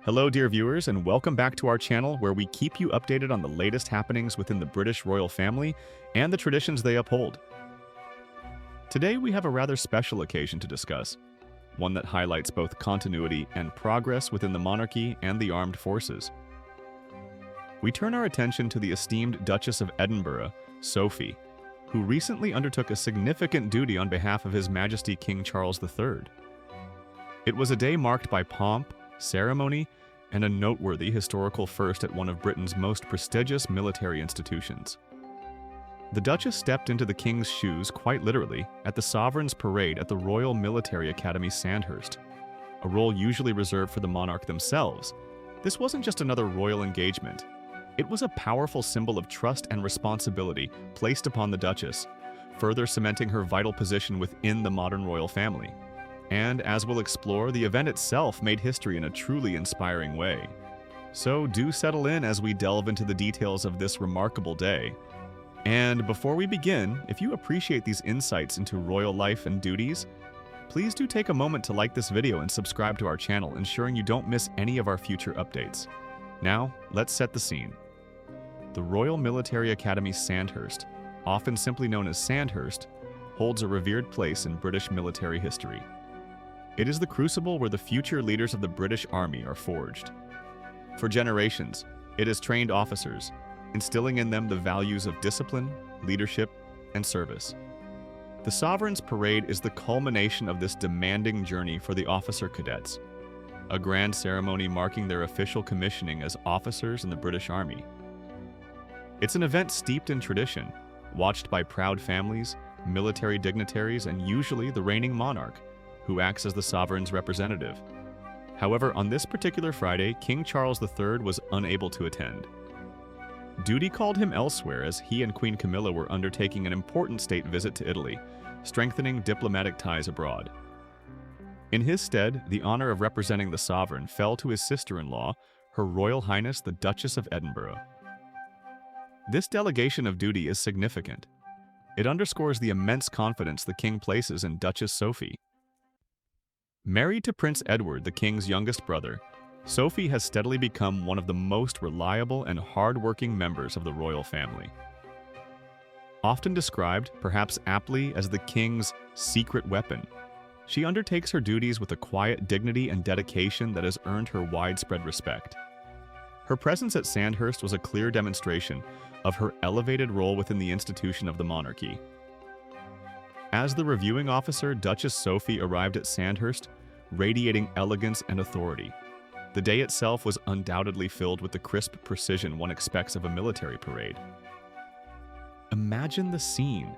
Hello, dear viewers, and welcome back to our channel where we keep you updated on the latest happenings within the British royal family and the traditions they uphold. Today, we have a rather special occasion to discuss, one that highlights both continuity and progress within the monarchy and the armed forces. We turn our attention to the esteemed Duchess of Edinburgh, Sophie, who recently undertook a significant duty on behalf of His Majesty King Charles III. It was a day marked by pomp, ceremony, and a noteworthy historical first at one of Britain's most prestigious military institutions. The Duchess stepped into the King's shoes quite literally at the Sovereign's parade at the Royal Military Academy Sandhurst, a role usually reserved for the monarch themselves. This wasn't just another royal engagement. It was a powerful symbol of trust and responsibility placed upon the Duchess, further cementing her vital position within the modern royal family. And as we'll explore, the event itself made history in a truly inspiring way. So do settle in as we delve into the details of this remarkable day. And before we begin, if you appreciate these insights into royal life and duties, please do take a moment to like this video and subscribe to our channel, ensuring you don't miss any of our future updates. Now, let's set the scene. The Royal Military Academy Sandhurst, often simply known as Sandhurst, holds a revered place in British military history. It is the crucible where the future leaders of the British Army are forged. For generations, it has trained officers, instilling in them the values of discipline, leadership, and service. The Sovereign's Parade is the culmination of this demanding journey for the officer cadets, a grand ceremony marking their official commissioning as officers in the British Army. It's an event steeped in tradition, watched by proud families, military dignitaries, and usually the reigning monarch, who acts as the sovereign's representative. However, on this particular Friday, King Charles III was unable to attend. Duty called him elsewhere as he and Queen Camilla were undertaking an important state visit to Italy, strengthening diplomatic ties abroad. In his stead, the honor of representing the sovereign fell to his sister-in-law, Her Royal Highness the Duchess of Edinburgh. This delegation of duty is significant. It underscores the immense confidence the king places in Duchess Sophie. Married to Prince Edward, the king's youngest brother, Sophie has steadily become one of the most reliable and hard-working members of the royal family. Often described, perhaps aptly, as the king's secret weapon, she undertakes her duties with a quiet dignity and dedication that has earned her widespread respect. Her presence at Sandhurst was a clear demonstration of her elevated role within the institution of the monarchy. As the reviewing officer, Duchess Sophie arrived at Sandhurst, radiating elegance and authority. The day itself was undoubtedly filled with the crisp precision one expects of a military parade. Imagine the scene.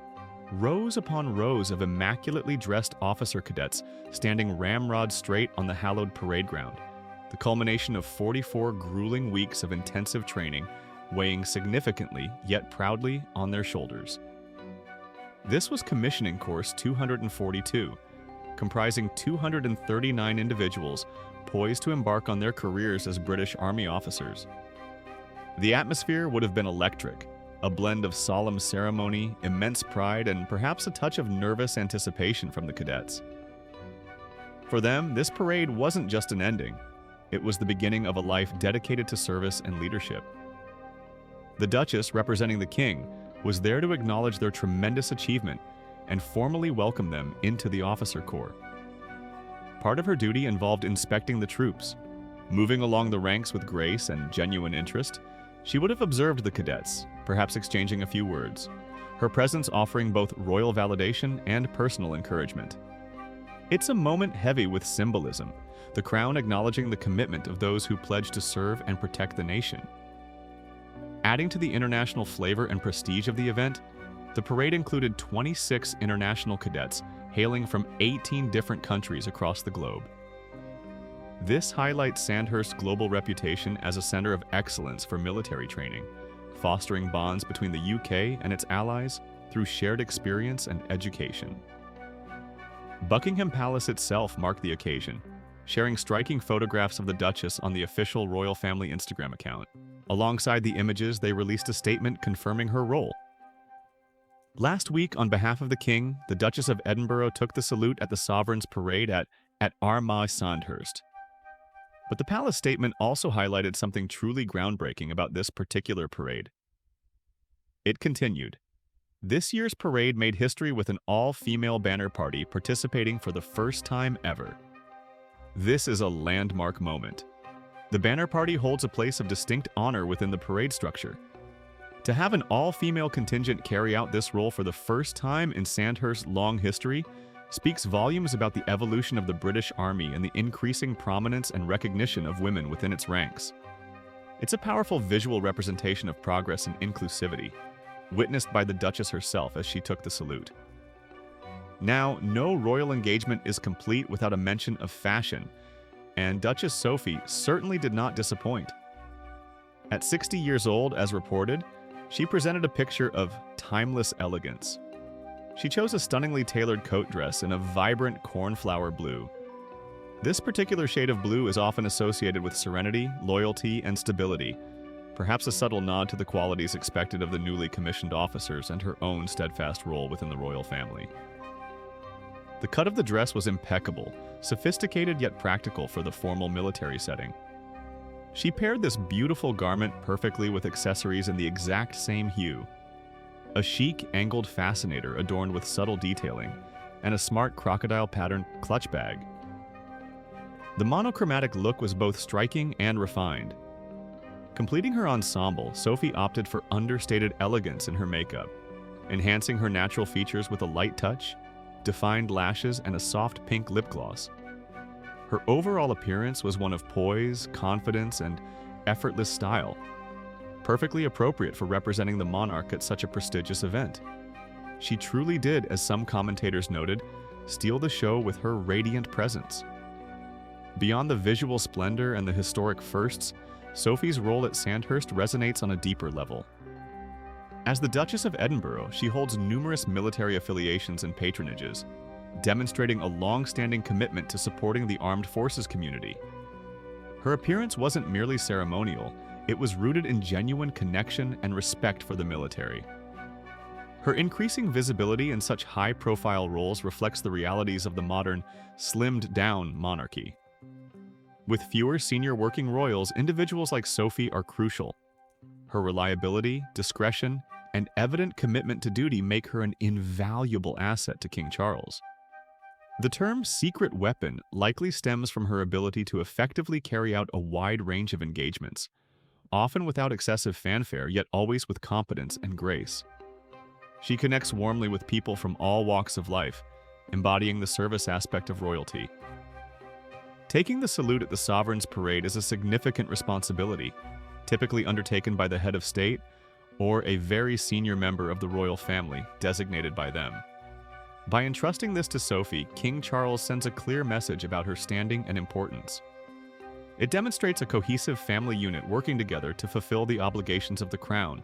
Rows upon rows of immaculately dressed officer cadets standing ramrod straight on the hallowed parade ground, the culmination of 44 grueling weeks of intensive training, weighing significantly, yet proudly, on their shoulders. This was Commissioning Course 242, comprising 239 individuals poised to embark on their careers as British Army officers. The atmosphere would have been electric, a blend of solemn ceremony, immense pride, and perhaps a touch of nervous anticipation from the cadets. For them, this parade wasn't just an ending. It was the beginning of a life dedicated to service and leadership. The Duchess, representing the King, was there to acknowledge their tremendous achievement and formally welcome them into the officer corps. Part of her duty involved inspecting the troops. Moving along the ranks with grace and genuine interest, she would have observed the cadets, perhaps exchanging a few words, her presence offering both royal validation and personal encouragement. It's a moment heavy with symbolism, the crown acknowledging the commitment of those who pledge to serve and protect the nation. Adding to the international flavor and prestige of the event, the parade included 26 international cadets hailing from 18 different countries across the globe. This highlights Sandhurst's global reputation as a center of excellence for military training, fostering bonds between the UK and its allies through shared experience and education. Buckingham Palace itself marked the occasion, sharing striking photographs of the Duchess on the official royal family Instagram account. Alongside the images, they released a statement confirming her role. Last week, on behalf of the King, the Duchess of Edinburgh took the salute at the Sovereign's Parade at Armagh Sandhurst. But the palace statement also highlighted something truly groundbreaking about this particular parade. It continued, "This year's parade made history with an all-female banner party participating for the first time ever. This is a landmark moment. The banner party holds a place of distinct honor within the parade structure. To have an all-female contingent carry out this role for the first time in Sandhurst's long history speaks volumes about the evolution of the British Army and the increasing prominence and recognition of women within its ranks. It's a powerful visual representation of progress and inclusivity, witnessed by the Duchess herself as she took the salute. Now, no royal engagement is complete without a mention of fashion, and Duchess Sophie certainly did not disappoint. At 60 years old, as reported, she presented a picture of timeless elegance. She chose a stunningly tailored coat dress in a vibrant cornflower blue. This particular shade of blue is often associated with serenity, loyalty, and stability, perhaps a subtle nod to the qualities expected of the newly commissioned officers and her own steadfast role within the royal family. The cut of the dress was impeccable, sophisticated yet practical for the formal military setting. She paired this beautiful garment perfectly with accessories in the exact same hue. A chic, angled fascinator adorned with subtle detailing, and a smart crocodile-patterned clutch bag. The monochromatic look was both striking and refined. Completing her ensemble, Sophie opted for understated elegance in her makeup, enhancing her natural features with a light touch, defined lashes, and a soft pink lip gloss. Her overall appearance was one of poise, confidence, and effortless style, perfectly appropriate for representing the monarch at such a prestigious event. She truly did, as some commentators noted, steal the show with her radiant presence. Beyond the visual splendor and the historic firsts, Sophie's role at Sandhurst resonates on a deeper level. As the Duchess of Edinburgh, she holds numerous military affiliations and patronages, demonstrating a long-standing commitment to supporting the armed forces community. Her appearance wasn't merely ceremonial, it was rooted in genuine connection and respect for the military. Her increasing visibility in such high-profile roles reflects the realities of the modern, slimmed-down monarchy. With fewer senior working royals, individuals like Sophie are crucial. Her reliability, discretion, and evident commitment to duty make her an invaluable asset to King Charles. The term secret weapon likely stems from her ability to effectively carry out a wide range of engagements, often without excessive fanfare, yet always with competence and grace. She connects warmly with people from all walks of life, embodying the service aspect of royalty. Taking the salute at the Sovereign's parade is a significant responsibility, typically undertaken by the head of state or a very senior member of the royal family, designated by them. By entrusting this to Sophie, King Charles sends a clear message about her standing and importance. It demonstrates a cohesive family unit working together to fulfill the obligations of the crown,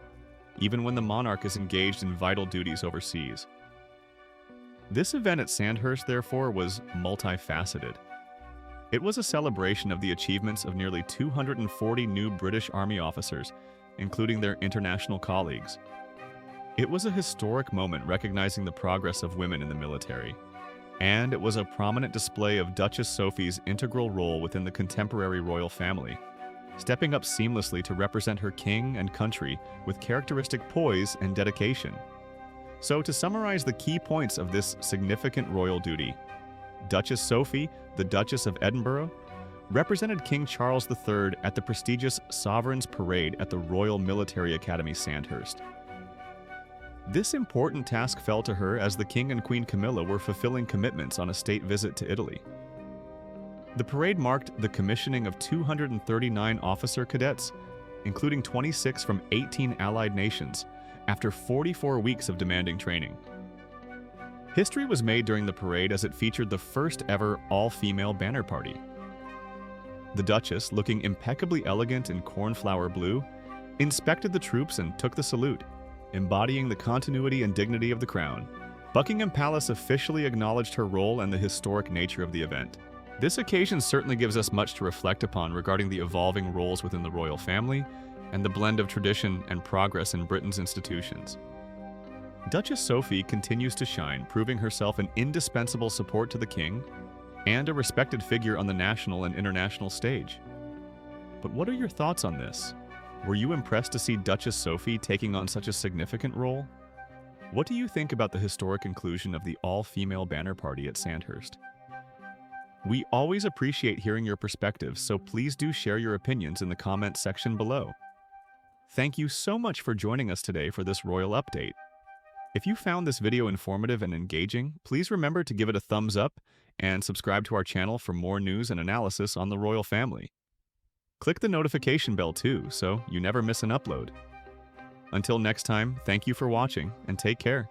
even when the monarch is engaged in vital duties overseas. This event at Sandhurst, therefore, was multifaceted. It was a celebration of the achievements of nearly 240 new British Army officers, including their international colleagues. It was a historic moment recognizing the progress of women in the military, and it was a prominent display of Duchess Sophie's integral role within the contemporary royal family, stepping up seamlessly to represent her king and country with characteristic poise and dedication. So, to summarize the key points of this significant royal duty, Duchess Sophie, the Duchess of Edinburgh, represented King Charles III at the prestigious Sovereign's Parade at the Royal Military Academy Sandhurst. This important task fell to her as the King and Queen Camilla were fulfilling commitments on a state visit to Italy. The parade marked the commissioning of 239 officer cadets, including 26 from 18 allied nations, after 44 weeks of demanding training. History was made during the parade as it featured the first ever all-female banner party. The Duchess, looking impeccably elegant in cornflower blue, inspected the troops and took the salute, embodying the continuity and dignity of the crown. Buckingham Palace officially acknowledged her role and the historic nature of the event. This occasion certainly gives us much to reflect upon regarding the evolving roles within the royal family and the blend of tradition and progress in Britain's institutions. Duchess Sophie continues to shine, proving herself an indispensable support to the king and a respected figure on the national and international stage. But what are your thoughts on this? Were you impressed to see Duchess Sophie taking on such a significant role? What do you think about the historic inclusion of the all-female banner party at Sandhurst? We always appreciate hearing your perspectives, so please do share your opinions in the comments section below. Thank you so much for joining us today for this royal update. If you found this video informative and engaging, please remember to give it a thumbs up and subscribe to our channel for more news and analysis on the royal family. Click the notification bell too, so you never miss an upload. Until next time, thank you for watching and take care.